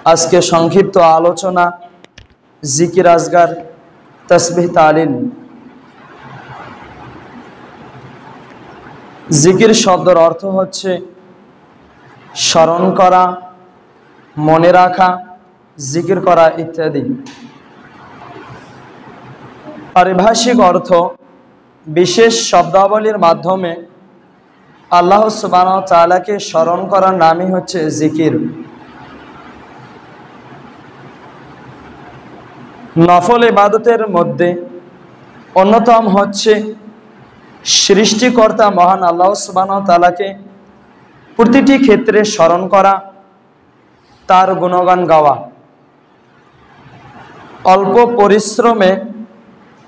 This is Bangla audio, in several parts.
আজকে সংক্ষিপ্ত আলোচনা জিকির আজগার তাসবিহ তালিল। জিকির শব্দের অর্থ হচ্ছে স্মরণ করা, মনে রাখা, জিকির করা ইত্যাদি। পারিভাষিক অর্থ বিশেষ শব্দাবলীর মাধ্যমে আল্লাহ সুবহানাহু ওয়া তাআলাকে স্মরণ করার নামই হচ্ছে জিকির। নফল ইবাদতের মধ্যে অন্যতম হচ্ছে সৃষ্টিকর্তা মহান আল্লাহ সুবহানাহু ওয়া তাআলাকে প্রতিটি ক্ষেত্রে স্মরণ করা, তার গুণগান গাওয়া। অল্প পরিশ্রমে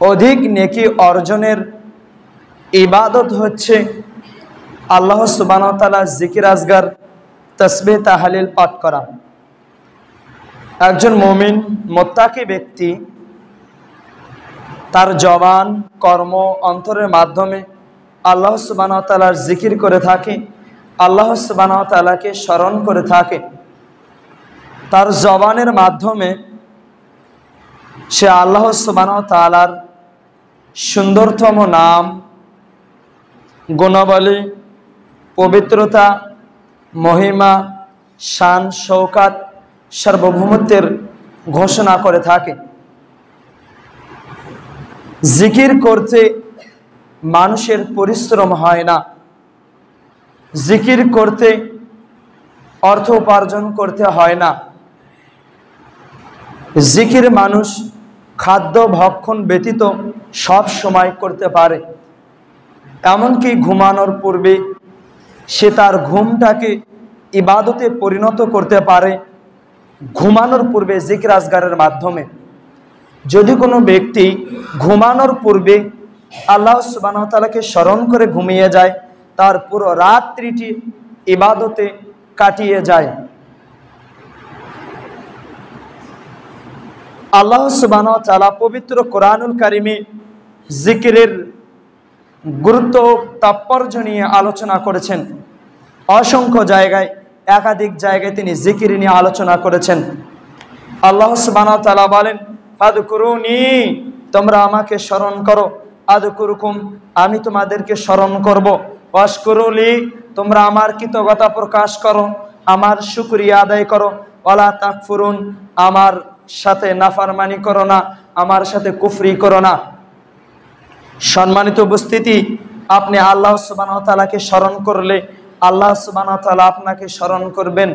অধিক নেকি অর্জনের ইবাদত হচ্ছে আল্লাহ সুবহানাহু ওয়া তাআলা জিকির আজগার তাসবিহ তাহলিল পাঠ করা। একজন মুমিন মুত্তাকি ব্যক্তি তার জবান, কর্ম, অন্তরের মাধ্যমে আল্লাহ সুবহানাহু ওয়া তাআলার জিকির করে থাকে, আল্লাহ সুবহানাহু ওয়া তাআলাকে স্মরণ করে থাকে। তার জবানের মাধ্যমে সে আল্লাহ সুবহানাহু ওয়া তাআলার সুন্দরতম নাম, গুণাবলী, পবিত্রতা, মহিমা, শান, শৌকাত, সার্বভৌমত্বের ঘোষণা করে থাকে। জিকির করতে মানুষের পরিশ্রম হয় না। জিকির করতে অর্থ উপার্জন করতে হয় না। জিকির মানুষ খাদ্য ভক্ষণ ব্যতীত সব সময় করতে পারে। এমনকি ঘুমানোর পূর্বে সে তার ঘুমটাকে ইবাদতে পরিণত করতে পারে ঘুমানোর পূর্বে জিকির আজগারের মাধ্যমে। যদি কোনো ব্যক্তি ঘুমানোর পূর্বে আল্লাহ সুবহানাহু ওয়া তাআলাকে স্মরণ করে ঘুমিয়ে যায়, তার পুরো রাত্রিটি ইবাদতে কাটিয়ে যায়। আল্লাহ সুবহানাহু ওয়া তাআলা পবিত্র কোরআনুল কারিমে জিকিরের গুরুত্ব ও তাৎপর্য নিয়ে আলোচনা করেছেন। অসংখ্য জায়গায়, একাধিক জায়গায় তিনি জিকির নিয়ে আলোচনা করেছেন। আল্লাহ সুবহানাহু ওয়া তাআলা বলেন, ফাদকুরুনি, তোমরা আমাকে স্মরণ করো, আযকুরুকুম, আমি তোমাদেরকে স্মরণ করব, ওয়াশকুরুলি, তোমরা আমার কৃতজ্ঞতা প্রকাশ করো, আমার শুকরিয়া আদায় করো, ওয়ালা তাকফুরুন, আমার সাথে নাফরমানি করো না, আমার সাথে কুফরি করো না। সম্মানিত উপস্থিতি, আপনি আল্লাহ সুবহানাহু ওয়া তাআলাকে স্মরণ করলে আল্লাহ সুবহানাহু ওয়া তাআলা আপনাকে স্মরণ করবেন।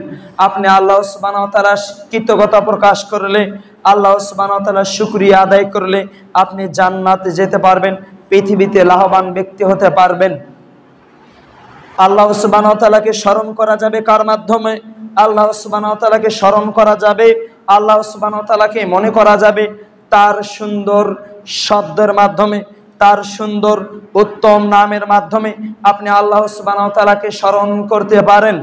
আপনি আল্লাহ সুবহানাহু ওয়া তাআলার কৃতজ্ঞতা প্রকাশ করলে, আল্লাহ সুবহানাহু ওয়া তাআলার শুকরিয়া আদায় করলে আপনি জান্নাতে যেতে পারবেন, পৃথিবীতে লাভবান ব্যক্তি হতে পারবেন। আল্লাহ সুবহানাহু ওয়া তাআলাকে স্মরণ করা যাবে কার মাধ্যমে? আল্লাহ সুবহানাহু ওয়া তাআলাকে স্মরণ করা যাবে, আল্লাহ সুবহানাহু ওয়া তাআলাকে মনে করা যাবে তার সুন্দর শব্দের মাধ্যমে, তার সুন্দর উত্তম নামের মাধ্যমে আপনি আল্লাহ সুবহানাহু ওয়া তাআলাকে স্মরণ করতে পারেন।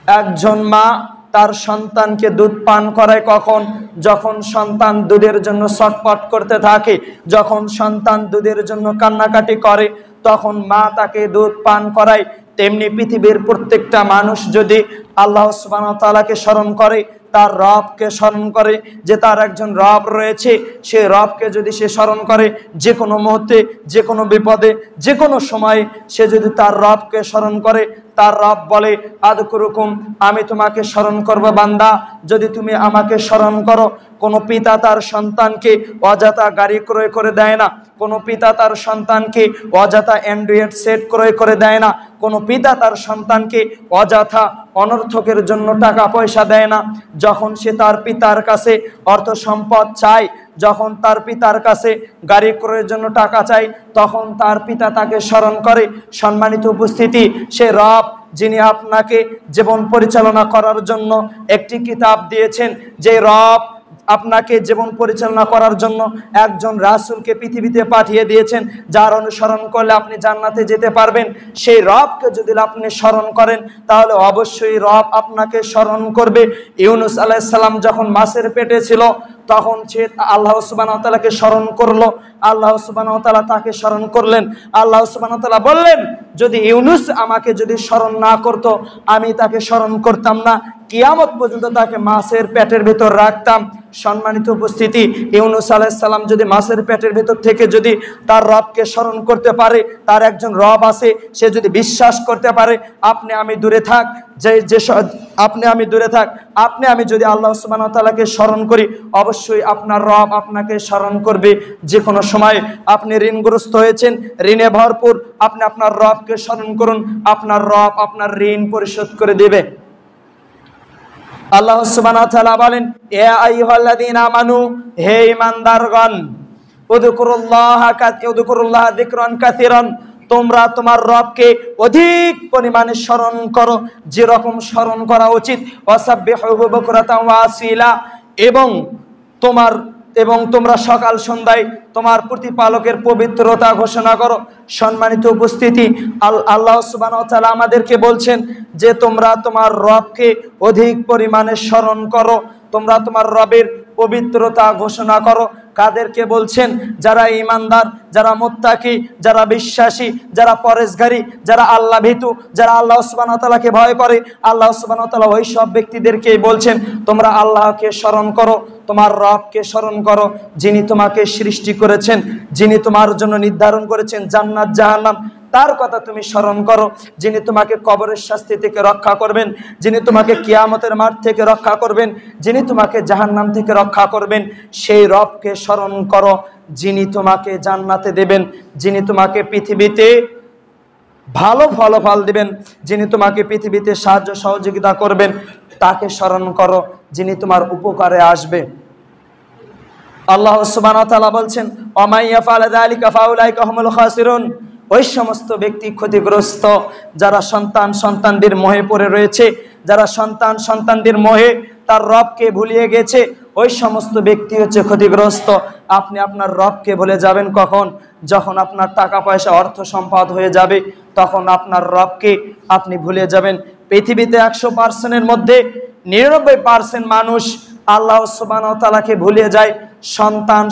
একজন মা তার সন্তানকে দুধ পান করায় কখন? যখন সন্তান দুধের জন্য ছটফট করতে থাকে, যখন সন্তান দুধের জন্য কান্নাকাটি করে, তখন মা তাকে দুধ পান করায়। তেমনি পৃথিবীর প্রত্যেকটা মানুষ যদি আল্লাহ সুবহানাহু ওয়া তাআলাকে স্মরণ করে, তার রবকে স্মরণ করে যে তার একজন রব রয়েছে, সেই রবকে যদি সে স্মরণ করে, যে কোনো মুহূর্তে, যে কোনো বিপদে, যে কোনো সময়ে সে যদি তার রবকে স্মরণ করে, তার রব বলে, আযকুরুকুম, আমি তোমাকে স্মরণ করব বান্দা, যদি তুমি আমাকে স্মরণ করো। কোনো পিতা তার সন্তানকে অযথা গাড়ি ক্রয় করে দেয় না, কোনো পিতা তার সন্তানকে অযথা অ্যান্ড্রয়েড সেট ক্রয় করে দেয় না, কোনো পিতা তার সন্তানকে অযথা অনর্থকের জন্য টাকা পয়সা দেয় না। যখন সে তার পিতার কাছে অর্থ সম্পদ চায়, যখন তার পিতার কাছে গাড়ি ক্রয়ের জন্য টাকা চায়, তখন তার পিতা তাকে স্মরণ করে। সম্মানিত উপস্থিতি, সে রব যিনি আপনাকে জীবন পরিচালনা করার জন্য একটি কিতাব দিয়েছেন, যে রব আপনাকে জীবন পরিচালনা করার জন্য একজন রাসূলকে পৃথিবীতে পাঠিয়ে দিয়েছেন, যার অনুসরণ করলে আপনি জান্নাতে যেতে পারবেন। সেই রবকে যদি আপনি স্মরণ করেন, তাহলে অবশ্যই রব আপনাকে স্মরণ করবে। ইউনূস আলাইহিস সালাম যখন মাছের পেটে ছিল, তখন সে আল্লাহ সুবহানাহু ওয়া তাআলাকে স্মরণ করলো, আল্লাহ সুবহানাহু ওয়া তাআলা তাকে স্মরণ করলেন। আল্লাহ সুবহানাহু ওয়া তাআলা বললেন, যদি ইউনূস আমাকে যদি স্মরণ না করত, আমি তাকে স্মরণ করতাম না। কিয়ামত পর্যন্ত তাকে মাছের পেটের ভেতর রাখতাম। সম্মানিত উপস্থিতি, ইউনূস আলাইহিস সালাম যদি মাছের পেটের ভেতর থেকে যদি তার রবকে স্মরণ করতে পারে, তার একজন রব আছে, সে যদি বিশ্বাস করতে পারে, আপনি আমি দূরে থাক, আপনি আমি দূরে থাক, আপনি আমি যদি আল্লাহ সুবহানাহু ওয়া তাআলাকে স্মরণ করি, অবশ্যই আপনার রব আপনাকে স্মরণ করবে। যে কোনো সময় আপনি ঋণগ্রস্ত হয়েছেন, ঋণে ভরপুর, আপনি আপনার রবকে স্মরণ করুন, আপনার রব আপনার ঋণ পরিশোধ করে দেবে। আল্লাহ সুবহানাহু ওয়া তাআলা বলেন, ইয়া আইয়ুহাল্লাযীনা আমানু, হে ঈমানদারগণ, উযকুরুল্লাহা যিকরান কাসীরান, তোমরা তোমার রবকে অধিক পরিমাণে স্মরণ করো, যেরকম স্মরণ করা উচিত। ওয়াসাব্বিহুহু বুকরাতান ওয়া আসীলা, এবং তোমরা সকাল সন্ধ্যায় তোমার প্রতিপালকের পবিত্রতা ঘোষণা করো। সম্মানিত উপস্থিতি, আল্লাহ সুবহানাহু ওয়া তাআলা আমাদেরকে বলছেন যে তোমরা তোমার রবকে অধিক পরিমাণে স্মরণ করো, তোমরা তোমার রবের পবিত্রতা ঘোষণা করো। কাদেরকে বলছেন? যারা ঈমানদার, যারা মুত্তাকি, যারা বিশ্বাসী, যারা পরেশগারী, যারা আল্লাহ ভীতু, যারা আল্লাহ সুবহানাহু ওয়া তাআলাকে ভয় করে। আল্লাহ সুবহানাহু ওয়া তাআলা ওই সব ব্যক্তিদেরকেই বলছেন তোমরা আল্লাহকে স্মরণ করো, তোমার রবকে স্মরণ করো, যিনি তোমাকে সৃষ্টি করেছেন, যিনি তোমার জন্য নির্ধারণ করেছেন জান্নাত জাহান্নাম, তার কথা তুমি স্মরণ করো। যিনি তোমাকে কবরের শাস্তি থেকে রক্ষা করবেন, যিনি তোমাকে কিয়ামতের মাঠ থেকে রক্ষা করবেন, যিনি তোমাকে জাহান্নাম থেকে রক্ষা করবেন, সেই রবকে স্মরণ করো। যিনি তোমাকে জান্নাতে দেবেন, যিনি তোমাকে পৃথিবীতে ভালো ফলাফল দিবেন, যিনি তোমাকে পৃথিবীতে সাহায্য সহযোগিতা করবেন, তাকে স্মরণ করো, যিনি তোমার উপকারে আসবে। আল্লাহ সুবহানাহু ওয়া তাআলা বলছেন, ওয়া ইয়াফআল যালিকা ফাউলাইকা হুমুল খাসিরুন, ওই সমস্ত ব্যক্তি ক্ষতিগ্রস্ত যারা সন্তানদের মোহে পড়ে রয়েছে, যারা সন্তানদের মোহে তার রবকে ভুলিয়ে গেছে, ওই সমস্ত ব্যক্তি হচ্ছে ক্ষতিগ্রস্ত। আপনি আপনার রবকে ভুলে যাবেন কখন? যখন আপনার টাকা পয়সা অর্থ সম্পদ হয়ে যাবে, তখন আপনার রবকে আপনি ভুলে যাবেন। পৃথিবীতে 100%-এর মধ্যে 99% মানুষ আল্লাহ সুবহানাহু ওয়া তাআলাকে ভুলে যায়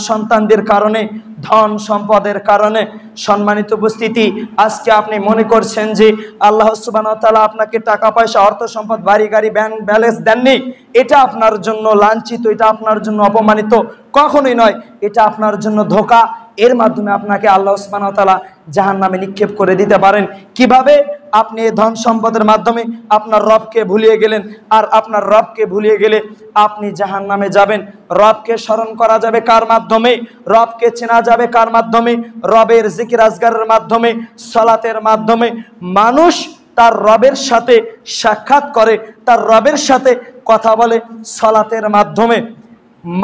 সন্তানদের কারণে, ধন সম্পদের কারণে। সম্মানিত উপস্থিতি, আজকে আপনি মনে করছেন যে আল্লাহ সুবহানাহু ওয়া তাআলা আপনাকে টাকা পয়সা অর্থ সম্পদ বাড়ি গাড়ি ব্যাংক ব্যালেন্স দেননি, এটা আপনার জন্য লাঞ্ছিত, এটা আপনার জন্য অপমানিত, কখনোই নয়। এটা আপনার জন্য ধোঁকা। এর মাধ্যমে আপনাকে আল্লাহ সুবহানাহু ওয়া তাআলা জাহান্নামে নিক্ষেপ করে দিতে পারেন। কিভাবে? আপনি ধন সম্পদের মাধ্যমে আপনার রবকে ভুলিয়ে গেলেন, আর আপনার রবকে ভুলিয়ে গেলে আপনি জাহান্নামে যাবেন। রবকে স্মরণ করা যাবে কার মাধ্যমে? রবকে চেনা যাবে কার মাধ্যমে? রবের জিকির আজগারের মাধ্যমে, সালাতের মাধ্যমে। মানুষ তার রবের সাথে সাক্ষাৎ করে, তার রবের সাথে কথা বলে সালাতের মাধ্যমে।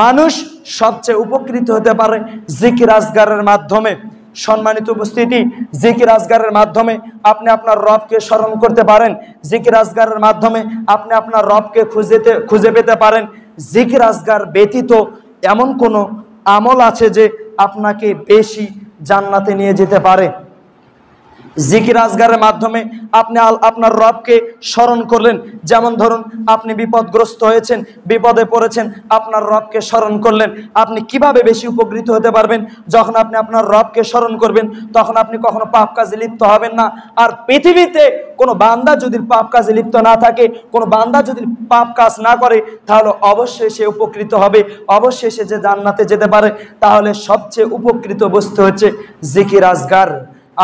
মানুষ সবচেয়ে উপকৃত হতে পারে জিকির আজগারের মাধ্যমে। সম্মানিত উপস্থিতি, জিকির আজগারের মাধ্যমে আপনি আপনার রবকে স্মরণ করতে পারেন, জিকির আজগারের মাধ্যমে আপনি আপনার রবকে খুঁজে পেতে পারেন। জিকির আজগার ব্যতীত এমন কোনো আমল আছে যে আপনাকে বেশি জান্নাতে নিয়ে যেতে পারে? জিকির আজগারের মাধ্যমে আপনি আপনার রবকে স্মরণ করলেন। যেমন ধরুন, আপনি বিপদগ্রস্ত হয়েছেন, বিপদে পড়েছেন, আপনার রবকে স্মরণ করলেন। আপনি কিভাবে বেশি উপকৃত হতে পারবেন? যখন আপনি আপনার রবকে স্মরণ করবেন, তখন আপনি কখনো পাপ কাজে লিপ্ত হবেন না। আর পৃথিবীতে কোনো বান্দা যদি পাপ কাজে লিপ্ত না থাকে, কোনো বান্দা যদি পাপ কাজ না করে, তাহলে অবশ্যই সে উপকৃত হবে, অবশ্যই সে যে জান্নাতে যেতে পারে। তাহলে সবচেয়ে উপকৃত বস্তু হচ্ছে জিকির আজগার।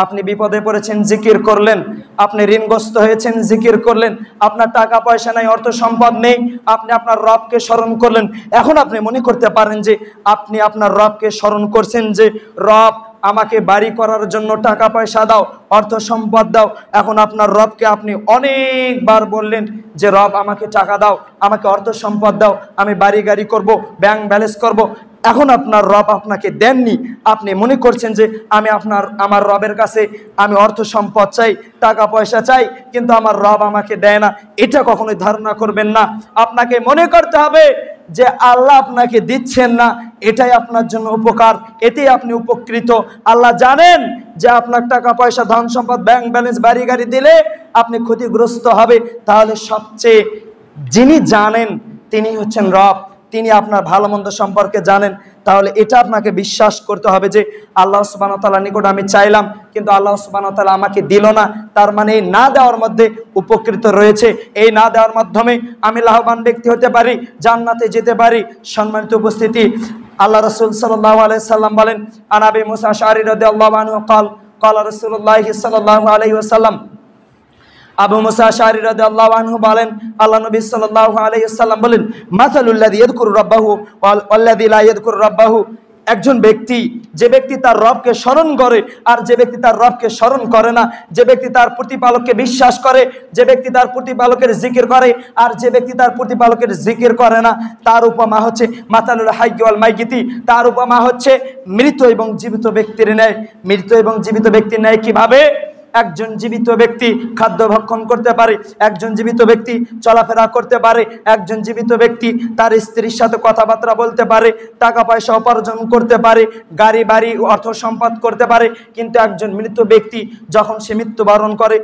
আপনি বিপদে পড়েছেন, জিকির করলেন। আপনি ঋণগ্রস্ত হয়েছেন, জিকির করলেন। আপনার টাকা পয়সা নাই, অর্থ সম্পদ নেই, আপনি আপনার রবকে স্মরণ করলেন। এখন আপনি মনে করতে পারেন যে আপনি আপনার রবকে স্মরণ করছেন যে রব আমাকে বাড়ি করার জন্য টাকা পয়সা দাও, অর্থ সম্পদ দাও। এখন আপনার রবকে আপনি অনেকবার বললেন যে রব আমাকে টাকা দাও, আমাকে অর্থ সম্পদ দাও, আমি বাড়ি গাড়ি করব, ব্যাংক ব্যালেন্স করব। এখন আপনার রব আপনাকে দেননি, আপনি মনে করছেন যে আমার রবের কাছে আমি অর্থ সম্পদ চাই, টাকা পয়সা চাই, কিন্তু আমার রব আমাকে দেয় না। এটা কখনোই ধারণা করবেন না। আপনাকে মনে করতে হবে যে আল্লাহ আপনাকে দিচ্ছেন না, এটাই আপনার জন্য উপকার, এতেই আপনি উপকৃত। আল্লাহ জানেন যে আপনার টাকা পয়সা ধন সম্পদ ব্যাংক ব্যালেন্স বাড়ি গাড়ি দিলে আপনি ক্ষতিগ্রস্ত হবে। তাহলে সবচেয়ে যিনি জানেন তিনি হচ্ছেন রব, তিনি আপনার ভালো মন্দ সম্পর্কে জানেন, তাহলে এটা আপনাকে বিশ্বাস করতে হবে যে আল্লাহ সুবহানাহু ওয়া তাআলার নিকট আমি চাইলাম কিন্তু আল্লাহ সুবহানাহু ওয়া তাআলা আমাকে দিল না, তার মানে এই না দেওয়ার মধ্যে উপকৃত রয়েছে, এই না দেওয়ার মাধ্যমে আমি লাভবান ব্যক্তি হতে পারি, জান্নাতে যেতে পারি। সম্মানিত উপস্থিতি, আল্লাহ রাসূল সাল্লাল্লাহু আলাইহি সাল্লাম বলেন, আন আবি মুসা আশআরী রাদিয়াল্লাহু আনহু ক্বালা রাসূলুল্লাহ সাল্লাল্লাহু আলাইহি ওয়াসাল্লাম, আবু মুসা আশআরী রাদিয়াল্লাহু আনহু বলেন, আল্লাহ নবী সাল্লাল্লাহু আলাইহি ওয়াসাল্লাম বলেন, মাসালুল্লাযী ইয়াযকুরু রাব্বাহু ওয়াল্লাযী লা ইয়াযকুরু রাব্বাহু, একজন ব্যক্তি, যে ব্যক্তি তার রবকে স্মরণ করে আর যে ব্যক্তি তার রবকে স্মরণ করে না, যে ব্যক্তি তার প্রতিপালককে বিশ্বাস করে, যে ব্যক্তি তার প্রতিপালকের জিকির করে আর যে ব্যক্তি তার প্রতিপালকের জিকির করে না, তার উপমা হচ্ছে মাতালুল হাইয়্যি ওয়াল মাইয়িতি, তার উপমা হচ্ছে মৃত এবং জীবিত ব্যক্তির ন্যায়। মৃত এবং জীবিত ব্যক্তির ন্যায় কিভাবে? একজন জীবিত ব্যক্তি খাদ্য ভক্ষণ করতে পারে, একজন জীবিত ব্যক্তি চলাফেরা করতে পারে, একজন জীবিত ব্যক্তি তার স্ত্রীর সাথে কথাবার্তা বলতে পারে, টাকা পয়সা উপার্জন করতে পারে, গাড়ি বাড়ি অর্থ সম্পদ করতে পারে, কিন্তু একজন মৃত ব্যক্তি যখন সে মৃত্যুবরণ করে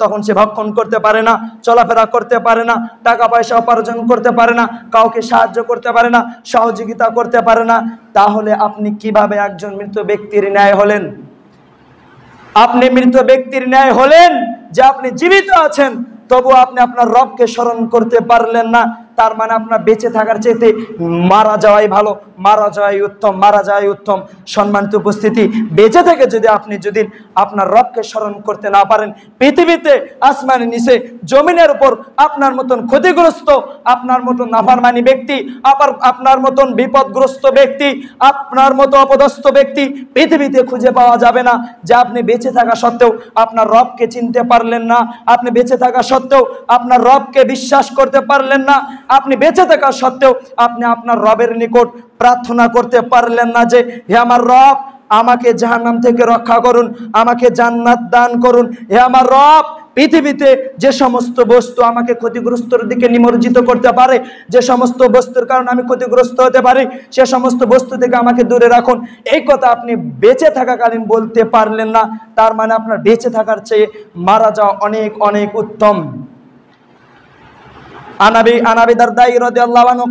তখন সে ভক্ষণ করতে পারে না, চলাফেরা করতে পারে না, টাকা পয়সা উপার্জন করতে পারে না, কাউকে সাহায্য করতে পারে না, সহযোগিতা করতে পারে না। তাহলে আপনি কিভাবে একজন মৃত ব্যক্তির ন্যায় হলেন? আপনি মৃত ব্যক্তির ন্যায় হলেন যে আপনি জীবিত আছেন, তবু আপনি আপনার রবকে স্মরণ করতে পারলেন না। তার মানে আপনার বেঁচে থাকার চাইতে মারা যাওয়াই ভালো, মারা যাওয়াই উত্তম, মারা যাওয়াই উত্তম। সম্মানিত উপস্থিতি, বেঁচে থেকে যদি আপনি আপনার রবকে স্মরণ করতে না পারেন, পৃথিবীতে আসমানের নিচে জমিনের উপর আপনার মতন ক্ষতিগ্রস্ত, আপনার মতন নাফরমানি ব্যক্তি, আপনার মতন বিপদগ্রস্ত ব্যক্তি, আপনার মতো অপদস্থ ব্যক্তি পৃথিবীতে খুঁজে পাওয়া যাবে না, যে আপনি বেঁচে থাকা সত্ত্বেও আপনার রবকে চিনতে পারলেন না, আপনি বেঁচে থাকা সত্ত্বেও আপনার রবকে বিশ্বাস করতে পারলেন না, আপনি বেঁচে থাকা সত্ত্বেও আপনি আপনার রবের নিকট প্রার্থনা করতে পারলেন না যে হে আমার রব, আমাকে জাহান্নাম থেকে রক্ষা করুন, আমাকে জান্নাত দান করুন। হে আমার রব, পৃথিবীতে যে সমস্ত বস্তু আমাকে ক্ষতিগ্রস্তর দিকে নিমজ্জিত করতে পারে, যে সমস্ত বস্তুর কারণে আমি ক্ষতিগ্রস্ত হতে পারি, সে সমস্ত বস্তু থেকে আমাকে দূরে রাখুন। এই কথা আপনি বেঁচে থাকাকালীন বলতে পারলেন না, তার মানে আপনার বেঁচে থাকার চেয়ে মারা যাওয়া অনেক অনেক উত্তম। আনাবি দারদাই রাদিয়াল্লাহু আনহু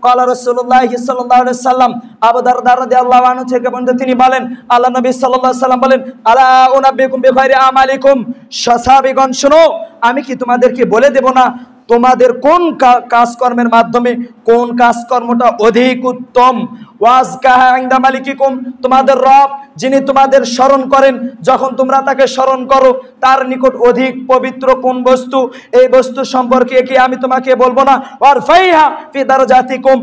ক্বালা রাসূলুল্লাহি সাল্লাল্লাহু আলাইহি ওয়াসাল্লাম, আবু দারদা রাদিয়াল্লাহু আনহু থেকে বর্ণিত, তিনি বলেন, আল্লাহ নবী সাল্লাল্লাহু আলাইহি ওয়াসাল্লাম বলেন, আলা উনাব্বিকুম বিখাইরি আমালিকুম, সাহাবীগণ শোনো, আমি কি তোমাদেরকে বলে দেব না তোমাদের কোন কাজকর্মের মাধ্যমে কোন কাজকর্মটা অধিক উত্তম? ওয়াজকাহা ইনদা মালিকিকুম, তোমাদের রব যিনি তোমাদের স্মরণ করেন, যখন তোমরা তাকে স্মরণ করো, তার নিকট অধিক পবিত্র কোন বস্তু, এই বস্তু সম্পর্কে কি আমি তোমাকে বলবো না? ওয়ারফাইহা ফি দারাজাতিকুম,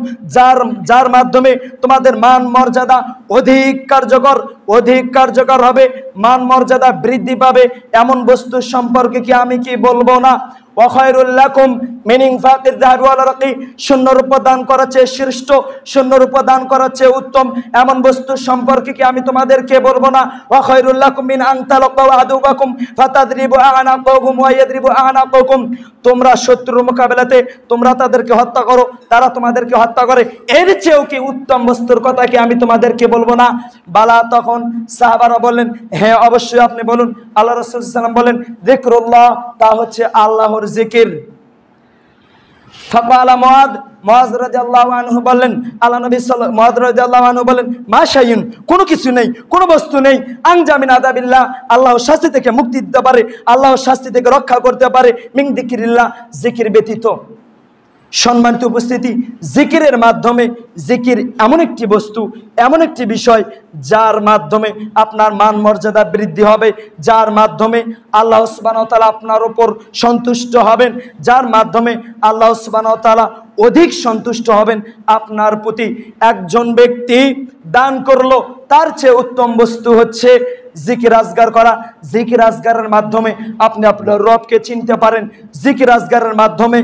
যার মাধ্যমে তোমাদের মান মর্যাদা অধিক কার্যকর হবে, মান মর্যাদা বৃদ্ধি পাবে, এমন বস্তু সম্পর্কে কি আমি কি বলবো না? ওয়াখায়রুল লাকুম মিন ইনফাকিয যাহাবি ওয়াল আরাকি, শূন্য রূপা দান করার চেয়ে শ্রেষ্ঠ, শূন্য রূপা দান করার চেয়ে উত্তম এমন বস্তু সম্পর্কে কি আমি তোমাদেরকে বলবো না? ওয়াখায়রুল লাকুম মিন আন তালাকাউ আদুওয়াকুম ফাতাদরিবু আ'নাকাহুম ওয়া ইয়াদরিবু আ'নাকাকুম, তোমরা শত্রুর মোকাবেলাতে তোমরা তাদেরকে হত্যা করো, তারা তোমাদেরকে হত্যা করে, এর চেয়েও কি উত্তম বস্তুর কথা কি আমি তোমাদেরকে বলবো না? বালা, তখন সাহাবারা বললেন, হ্যাঁ অবশ্যই আপনি বলুন। আল্লাহ রাসূল সাল্লাল্লাহু আলাইহি ওয়াসাল্লাম বলেন, যিকরুল্লাহ, তা হচ্ছে আল্লাহর জিকির। ফাকালা মুআয রাদিয়াল্লাহু আনহু বললেন, আল্লাহ নবী মুআয রাদিয়াল্লাহু আনহু বলেন, মা শাইউন, কোনো কিছু নেই, কোনো বস্তু নেই, আনজা মিন আযাবিল্লাহ, আল্লাহর শাস্তি থেকে মুক্তি দিতে পারে, আল্লাহর শাস্তি থেকে রক্ষা করতে পারে, মিন যিকরিল্লাহ, জিকির ব্যতীত। সম্মানিত উপস্থিতি, জিকিরের মাধ্যমে, জিকির এমন একটি বস্তু, এমন একটি বিষয় যার মাধ্যমে আপনার মান মর্যাদা বৃদ্ধি হবে, যার মাধ্যমে আল্লাহ সুবহানাহু ওয়া তাআলা আপনার উপর সন্তুষ্ট হবেন, যার মাধ্যমে আল্লাহ সুবহানাহু ওয়া তাআলা অধিক সন্তুষ্ট হবেন আপনার প্রতি। একজন ব্যক্তি দান করলো, তার চেয়ে উত্তম বস্তু হচ্ছে জিকির আজগার করা। জিকির আজগারের মাধ্যমে আপনি আপনার রবকে চিনতে পারেন, জিকির আজগারের মাধ্যমে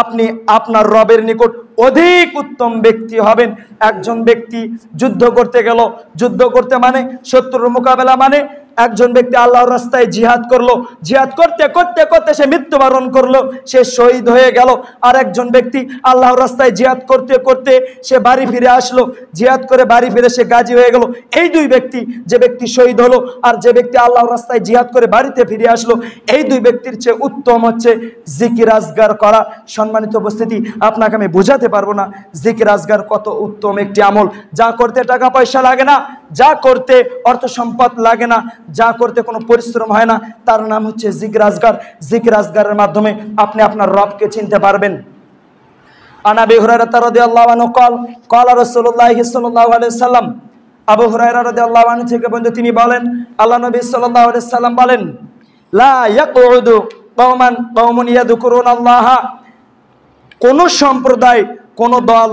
আপনি আপনার রবের নিকট অধিক উত্তম ব্যক্তি হবেন। একজন ব্যক্তি যুদ্ধ করতে গেল, যুদ্ধ করতে মানে শত্রুর মোকাবেলা মানে একজন ব্যক্তি আল্লাহর রাস্তায় জিহাদ করলো, জিহাদ করতে করতে করতে সে মৃত্যুবরণ করলো, সে শহীদ হয়ে গেল। আর একজন ব্যক্তি আল্লাহর রাস্তায় জিহাদ করতে করতে সে বাড়ি ফিরে আসলো, জিহাদ করে বাড়ি ফিরে সে গাজী হয়ে গেল। এই দুই ব্যক্তি, যে ব্যক্তি শহীদ হলো আর যে ব্যক্তি আল্লাহর রাস্তায় জিহাদ করে বাড়িতে ফিরে আসলো, এই দুই ব্যক্তির চেয়ে উত্তম হচ্ছে জিকির আজগার করা। সম্মানিত উপস্থিতি, আপনাকে আমি বোঝাতে পারবো না জিকির আজগার কত উত্তম একটি আমল, যা করতে টাকা পয়সা লাগে না, যা করতে অর্থ সম্পদ লাগে না, যা করতে কোনো পরিশ্রম হয় না, তার নাম হচ্ছে জিকির আজগার। জিকির আজগারের মাধ্যমে আপনি আপনার রবকে চিনতে পারবেন। আন আবি হুরায়রা রাদিয়াল্লাহু আনহু ক্বালা রাসূলুল্লাহি সাল্লাল্লাহু আলাইহি ওয়াসাল্লাম, আবু হুরায়রা রাদিয়াল্লাহু আনহু থেকে বলেন, তিনি বলেন, আল্লাহ নবী সাল্লাল্লাহু আলাইহি ওয়াসাল্লাম বলেন, লা ইয়াকউদু কওমুন ইয়াযকুরুনাল্লাহ, কোন সম্প্রদায়, কোন দল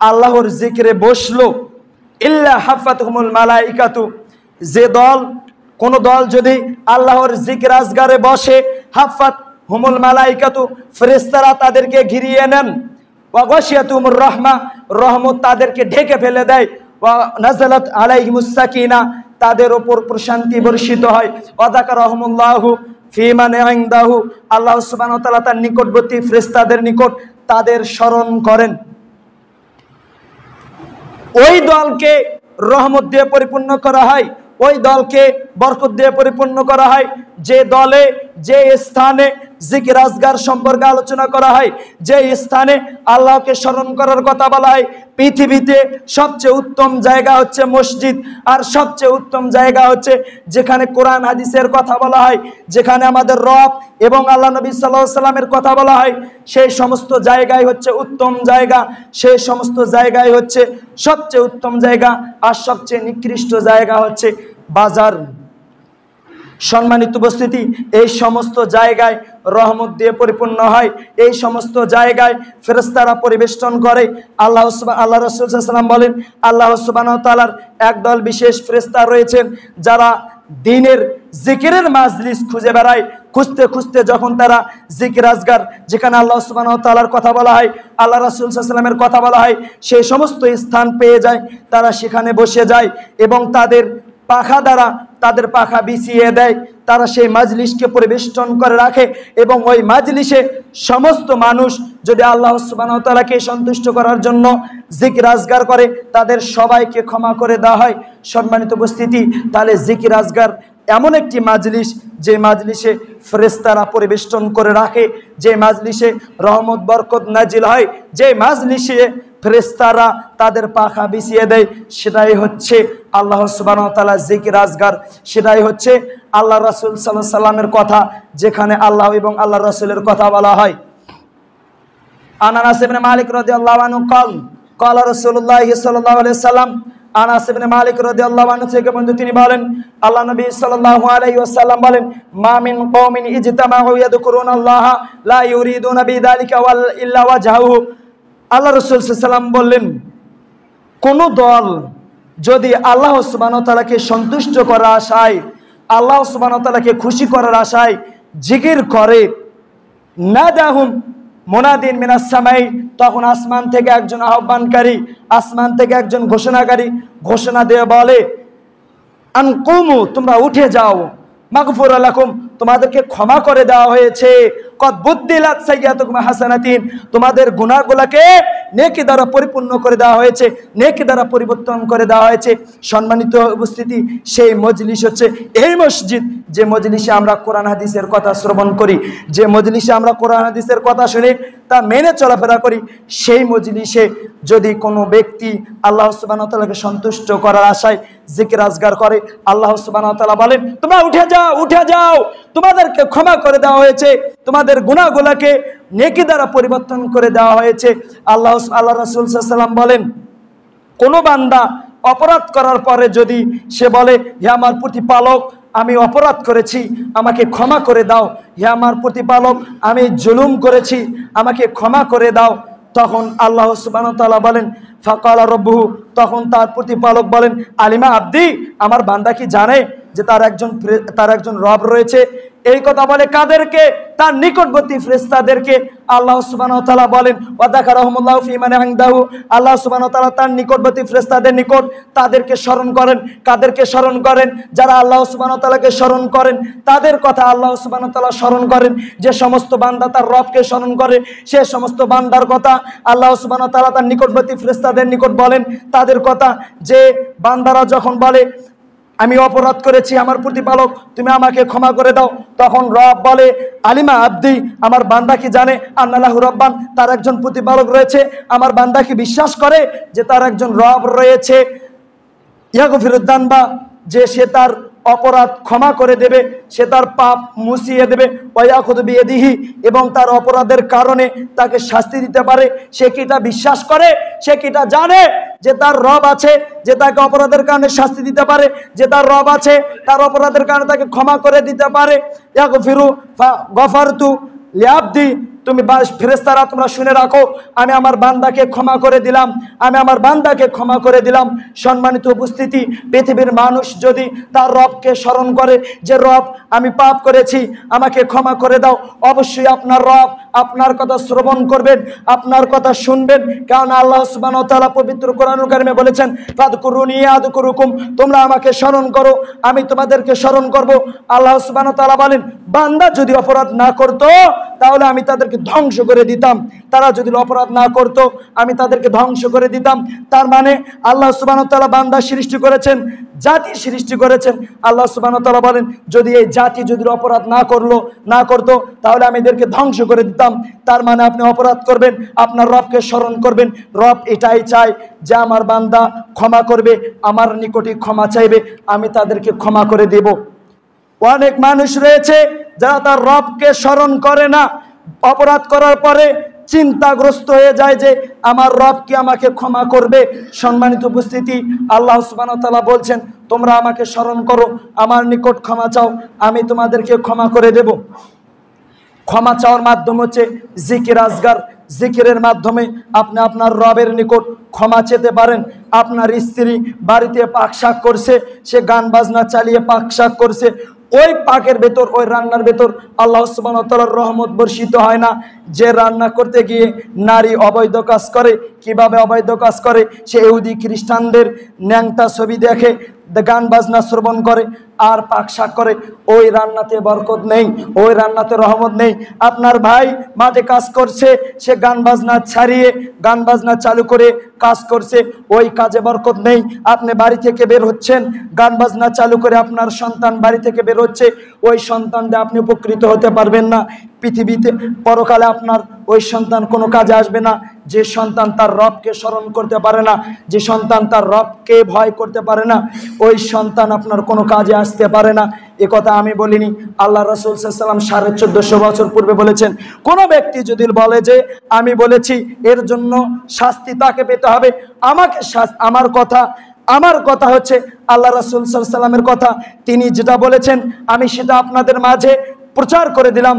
আল্লাহর জিকিরে বসলো, ইল্লা হাফাতহুমুল মালাইকাতু, যে দল, কোন দল যদি আল্লাহর জিকির আজগারে বসে, হাফাত হুমুল মালাইকাতু, ফেরেশতারা তাদেরকে ঘিরিয়ে নেন, ওয়া গাশিয়াতুহুমুর রাহমা, রহমত তাদেরকে ঢেকে ফেলে দেয়, ওয়া নাযালাত আলাইহিমুস সাকিনা, তাদের উপর প্রশান্তি বর্ষিত হয়, ওয়া যাকারাহুমুল্লাহু ফি মান ইনদাহু, আল্লাহ সুবহানাহু ওয়া তাআলা তার নিকটবর্তী ফেরেশতাদের নিকট তাদের স্মরণ করেন। ওই দলকে রহমত দিয়ে পরিপূর্ণ করা হয়, ওই দলকে বরকত দিয়ে পরিপূর্ণ করা হয় যে দলে, যে স্থানে জিকির আজগার সম্পর্কে আলোচনা করা হয়, যে স্থানে আল্লাহকে স্মরণ করার কথা বলা হয়। পৃথিবীতে সবচেয়ে উত্তম জায়গা হচ্ছে মসজিদ, আর সবচেয়ে উত্তম জায়গা হচ্ছে যেখানে কোরআন হাদিসের কথা বলা হয়, যেখানে আমাদের রব এবং আল্লাহ নবী সাল্লাল্লাহু আলাইহি ওয়াসাল্লামের কথা বলা হয়। সেই সমস্ত জায়গায় হচ্ছে উত্তম জায়গা, সেই সমস্ত জায়গায় হচ্ছে সবচেয়ে উত্তম জায়গা, আর সবচেয়ে নিকৃষ্ট জায়গা হচ্ছে বাজার। সম্মানিত উপস্থিতি, এই সমস্ত জায়গায় রহমত দিয়ে পরিপূর্ণ হয়, এই সমস্ত জায়গায় ফেরেশতারা পরিবেষ্টন করে। আল্লাহ রাসূল সাল্লাল্লাহু আলাইহি ওয়াসাল্লাম বলেন, আল্লাহ সুবহানাহু ওয়া তাআলার একদল বিশেষ ফেরেশতা রয়েছেন যারা দিনের জিকিরের মাজলিস খুঁজে বেড়ায়। খুঁজতে খুঁজতে যখন তারা জিকির আজগার, যেখানে আল্লাহ সুবহানাহু ওয়া তাআলার কথা বলা হয়, আল্লাহ রাসূল সাল্লাল্লাহু আলাইহি ওয়াসাল্লামের কথা বলা হয়, সেই সমস্ত স্থান পেয়ে যায়, তারা সেখানে বসে যায় এবং তাদের পাখা দ্বারা তাদের পাখা বিছিয়ে দেয়। তারা সেই মাজলিসকে পরিবেষ্টন করে রাখে এবং ওই মাজলিসে সমস্ত মানুষ যদি আল্লাহ সুবহানাহু ওয়া তাআলাকে সন্তুষ্ট করার জন্য জিকির আজগার করে, তাদের সবাইকে ক্ষমা করে দেওয়া হয়। সম্মানিত উপস্থিতি, তাহলে জিকির আজগার এমন একটি মাজলিস, যে মাজলিসে ফেরেশতারা পরিবেষ্টন করে রাখে, যে মাজলিসে রহমত বরকত নাজিল হয়, যে মাজলিসে ফেরেশতারা তাদের পাখা বিছিয়ে দেয়, সেটাই হচ্ছে আল্লাহ সুবহানাহু ওয়া তাআলা জিকির আজগার, সেটাই হচ্ছে আল্লাহ রাসূল সাল্লাল্লাহু আলাইহি ওয়াসাল্লামের কথা, যেখানে আল্লাহ এবং আল্লাহ রাসূলের কথা বলা হয়। আনাস ইবনে মালিক রাদিয়াল্লাহু আনহু ক্বালা রাসূলুল্লাহ সাল্লাল্লাহু আলাইহি ওয়াসাল্লাম, আনাস ইবনে মালিক রাদিয়াল্লাহু আনহু থেকে তিনি বলেন, আল্লাহ নবী সাল্লাল্লাহু আলাইহি ওয়াসাল্লাম বলেন, মা মিন কওমিন ইজতামাউ ইয়াযকুরুনাল্লাহা লা ইউরিদুনা বিযালিকা ইল্লা ওয়াজহাহু। আল্লাহ রাসূল সাল্লাল্লাহু আলাইহি ওয়াসাল্লাম বললেন, কোন দল যদি আল্লাহ সুবহানাহু ওয়া তাআলাকে সন্তুষ্ট করার আশায়, আল্লাহ সুবহানাহু ওয়া তাআলাকে খুশি করার আশায় জিকির করে, নাদাহুম মুনাদিন মিনাস সামাই, তখন আসমান থেকে একজন আহ্বানকারী, আসমান থেকে একজন ঘোষণাকারী ঘোষণা দিয়ে বলে, আন কুমু, তোমরা উঠে যাও, মাগফুরা লাকুম, তোমাদেরকে ক্ষমা করে দেওয়া হয়েছে, কদ বুদ্দিলাত সাইয়্যাতুকুম হাসানাতিন, তোমাদের গুনাহগুলোকে নেকি দ্বারা পরিপূর্ণ করে দেওয়া হয়েছে, নেকি দ্বারা পরিবর্তন করে দেওয়া হয়েছে। সম্মানিত উপস্থিতি, সেই মজলিস হচ্ছে এই মসজিদ, যে মজলিসে আমরা কোরআন হাদিসের কথা শ্রবণ করি, যে মজলিসে আমরা কোরআন হাদিসের কথা শুনি, তা মেনে চলাফেরা করি। সেই মজলিসে যদি কোনো ব্যক্তি আল্লাহ সুবহানাহু ওয়া তাআলাকে সন্তুষ্ট করার আশায় জিকির আজগার করে, আল্লাহ সুবহানাহু ওয়া তাআলা বলেন, তোমরা উঠে যাও, উঠে যাও, তোমাদেরকে ক্ষমা করে দেওয়া হয়েছে, তোমাদের গুনাহগুলোকে নেকি দ্বারা পরিবর্তন করে দেওয়া হয়েছে। আল্লাহ রাসূল সাল্লাল্লাহু আলাইহি ওয়াসাল্লাম বলেন, কোনো বান্দা অপরাধ করার পরে যদি সে বলে, হে আমার প্রতিপালক, আমি অপরাধ করেছি, আমাকে ক্ষমা করে দাও, হে আমার প্রতিপালক, আমি জুলুম করেছি, আমাকে ক্ষমা করে দাও, তখন আল্লাহ সুবহানাহু ওয়া তাআলা বলেন, ফাকালা রাব্বুহু, তখন তার প্রতিপালক বলেন, আলিমা আব্দি, আমার বান্দা কি জানে যে তার একজন রব রয়েছে, এই কথা বলে কাদেরকে? তার নিকটবর্তী ফেরেশতাদেরকে। আল্লাহ সুবহানাহু ওয়া তাআলা বলেন ওয়া যাকারাহুমুল্লাহু ফি মান ইনদাহু, আল্লাহ সুবহানাহু ওয়া তাআলা তার নিকটবর্তী ফেরেশতাদের নিকট তাদেরকে স্মরণ করেন। কাদেরকে স্মরণ করেন? যারা আল্লাহ সুবহানাহু ওয়া তাআলাকে স্মরণ করেন তাদের কথা আল্লাহ সুবহানাহু ওয়া তাআলা স্মরণ করেন। যে সমস্ত বান্দা তার রবকে স্মরণ করে সে সমস্ত বান্দার কথা আল্লাহ সুবহানাহু ওয়া তাআলা তার নিকটবর্তী ফেরেশতাদের নিকট বলেন। তাদের কথা যে বান্দারা যখন বলে আমি অপরাধ করেছি, আমার প্রতিপালক তুমি আমাকে ক্ষমা করে দাও, তখন রব বলে আলিমা আব্দি, আমার বান্দা কি জানে আন্নাল্লাহু রব্বান, তার একজন প্রতিপালক রয়েছে। আমার বান্দা কি বিশ্বাস করে যে তার একজন রব রয়েছে, ইয়াগফিরুদ যানবা, যে সে তার অপরাধ ক্ষমা করে দেবে, সে তার পাপ মুছিয়ে দেবে, ওয়ায়াখুযু বিয়াদিহি, এবং তার অপরাধের কারণে তাকে শাস্তি দিতে পারে। সে কি এটা বিশ্বাস করে? সে কি এটা জানে যে তার রব আছে, যে তাকে অপরাধের কারণে শাস্তি দিতে পারে, যে তার রব আছে তার অপরাধের কারণে তাকে ক্ষমা করে দিতে পারে? ইয়াগফিরু গফারতু লিআবদি, তুমি ফেরেশতারা তোমরা শুনে রাখো, আমি আমার বান্দাকে ক্ষমা করে দিলাম, আমি আমার বান্দাকে ক্ষমা করে দিলাম। সম্মানিত উপস্থিতি, পৃথিবীর মানুষ যদি তার রবকে স্মরণ করে যে রব আমি পাপ করেছি আমাকে ক্ষমা করে দাও, অবশ্যই আপনার রব আপনার কথা শ্রবণ করবেন, আপনার কথা শুনবেন। কারণ আল্লাহ সুবহানাহু ওয়া তাআলা পবিত্র কোরআনুল কারীমে বলেছেন ফাযকুরুনি আযকুরুকুম, তোমরা আমাকে স্মরণ করো আমি তোমাদেরকে স্মরণ করব। আল্লাহ সুবহানাহু ওয়া তাআলা বলেন বান্দা যদি অপরাধ না করত তাহলে আমি তাদেরকে ধ্বংস করে দিতাম, তারা যদি অপরাধ না করত আমি তাদেরকে ধ্বংস করে দিতাম। তার মানে আল্লাহ সুবহানাহু ওয়া তাআলা বান্দা সৃষ্টি করেছেন, জাতি সৃষ্টি করেছেন। আল্লাহ সুবহানাহু ওয়া তাআলা বলেন যদি এই জাতি যদি অপরাধ না করতো তাহলে আমি এদেরকে ধ্বংস করে দিতাম। তার মানে আপনি অপরাধ করবেন, আপনার রবকে স্মরণ করবেন। রব এটাই চায় যে আমার বান্দা ক্ষমা করবে, আমার নিকটে ক্ষমা চাইবে, আমি তাদেরকে ক্ষমা করে দেব। অনেক মানুষ রয়েছে যারা তার রবকে স্মরণ করে না, অপরাধ করার পরে চিন্তাগ্রস্ত হয়ে যায় যে আমার রব কি আমাকে ক্ষমা করবে। সম্মানিত উপস্থিতি, আল্লাহ সুবহানাহু ওয়া তাআলা বলছেন তোমরা আমাকে স্মরণ করো, আমার নিকট ক্ষমা চাও, আমি তোমাদেরকে ক্ষমা করে দেব। ক্ষমা চাওয়ার মাধ্যম হচ্ছে জিকির আজগার। জিকিরের মাধ্যমে আপনি আপনার রবের নিকট ক্ষমা চেতে পারেন। আপনার স্ত্রী বাড়িতে পাক শাক করছে, সে গান বাজনা চালিয়ে পাক শাক করছে, ওই পাকের ভেতর ওই রান্নার ভেতর আল্লাহ সুবহানাহু ওয়া তাআলার রহমত বর্ষিত হয় না। যে রান্না করতে গিয়ে নারী অবৈধ কাজ করে, কিভাবে অবৈধ কাজ করে? সে ইহুদি খ্রিস্টানদের ন্যাংটা ছবি দেখে, গান বাজনা শ্রবণ করে আর পাক শাক করে, ওই রান্নাতে বরকত নেই, ওই রান্নাতে রহমত নেই। আপনার ভাই মাঠে কাজ করছে, সে গান বাজনা ছাড়িয়ে গান বাজনা চালু করে কাজ করছে, ওই কাজে বরকত নেই। আপনি বাড়ি থেকে বের হচ্ছেন, গান বাজনা চালু করে আপনার সন্তান বাড়ি থেকে বের হচ্ছে, ওই সন্তানটা আপনি উপকৃত হতে পারবেন না। পৃথিবীতে পরকালে আপনার ওই সন্তান কোনো কাজে আসবে না। যে সন্তান তার রবকে স্মরণ করতে পারে না, যে সন্তান তার রবকে ভয় করতে পারে না, ওই সন্তান আপনার কোনো কাজে আসতে পারে না। এ কথা আমি বলিনি, আল্লাহ রাসূল সাল্লাল্লাহু আলাইহি ওয়াসাল্লাম 1450 বছর পূর্বে বলেছেন। কোনো ব্যক্তি যদি বলে যে আমি বলেছি এর জন্য শাস্তি তাকে পেতে হবে, আমার কথা হচ্ছে আল্লাহ রাসূল সাল্লাল্লাহু আলাইহি ওয়াসাল্লামের কথা। তিনি যেটা বলেছেন আমি সেটা আপনাদের মাঝে প্রচার করে দিলাম,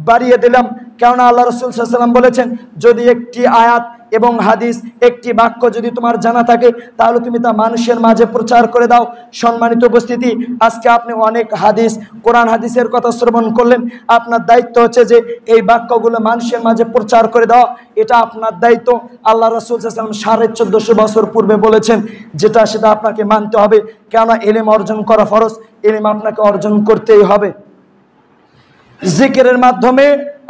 বাড়িয়ে দিলাম। কেননা আল্লাহ রাসূল সাল্লাল্লাহু আলাইহি ওয়াসাল্লাম বলেছেন যদি একটি আয়াত এবং হাদিস, একটি বাক্য যদি তোমার জানা থাকে তাহলে তুমি তা মানুষের মাঝে প্রচার করে দাও। সম্মানিত উপস্থিতি, আজকে আপনি অনেক হাদিস, কোরআন হাদিসের কথা শ্রবণ করলেন, আপনার দায়িত্ব হচ্ছে যে এই বাক্যগুলো মানুষের মাঝে প্রচার করে দেওয়া, এটা আপনার দায়িত্ব। আল্লাহ রাসূল সাল্লাল্লাহু আলাইহি ওয়াসাল্লাম 1450 বছর পূর্বে বলেছেন যেটা সেটা আপনাকে মানতে হবে। কেননা ইলম অর্জন করা ফরজ, ইলম আপনাকে অর্জন করতেই হবে। জিকিরের মাধ্যমে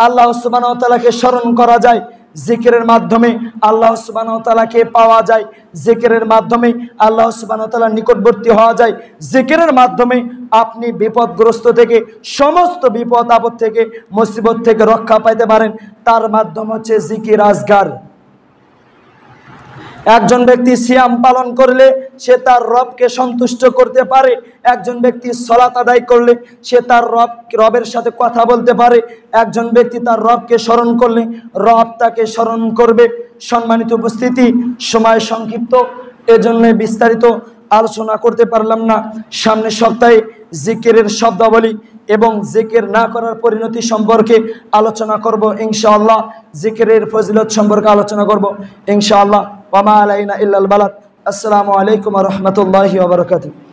আল্লাহ সুবহানাহু ওয়া তাআলাকে স্মরণ করা যায়, জিকিরের মাধ্যমে আল্লাহ সুবহানাহু ওয়া তাআলাকে পাওয়া যায়, জিকিরের মাধ্যমে আল্লাহ সুবহানাহু ওয়া তাআলার নিকটবর্তী হওয়া যায়। জিকিরের মাধ্যমে আপনি বিপদগ্রস্ত থেকে, সমস্ত বিপদ আপদ থেকে, মুসিবত থেকে রক্ষা পাইতে পারেন। তার মাধ্যম হচ্ছে জিকির আজগার। একজন ব্যক্তি সিয়াম পালন করলে সে তার রবকে সন্তুষ্ট করতে পারে, একজন ব্যক্তি সালাত আদায় করলে সে তার রবের সাথে কথা বলতে পারে, একজন ব্যক্তি তার রবকে স্মরণ করলে রব তাকে স্মরণ করবে। সম্মানিত উপস্থিতি, সময় সংক্ষিপ্ত, এজন্য বিস্তারিত আলোচনা করতে পারলাম না। সামনের সপ্তাহে জিকিরের শব্দাবলী এবং জিকির না করার পরিণতি সম্পর্কে আলোচনা করব ইনশাআল্লাহ। জিকিরের ফজিলত সম্পর্কে আলোচনা করব ইনশাআল্লাহ। ওয়া মা আলাইনা ইল্লাল বালাগ। আসসালামু আলাইকুম ওয়া রাহমাতুল্লাহি ওয়া বারাকাতুহু।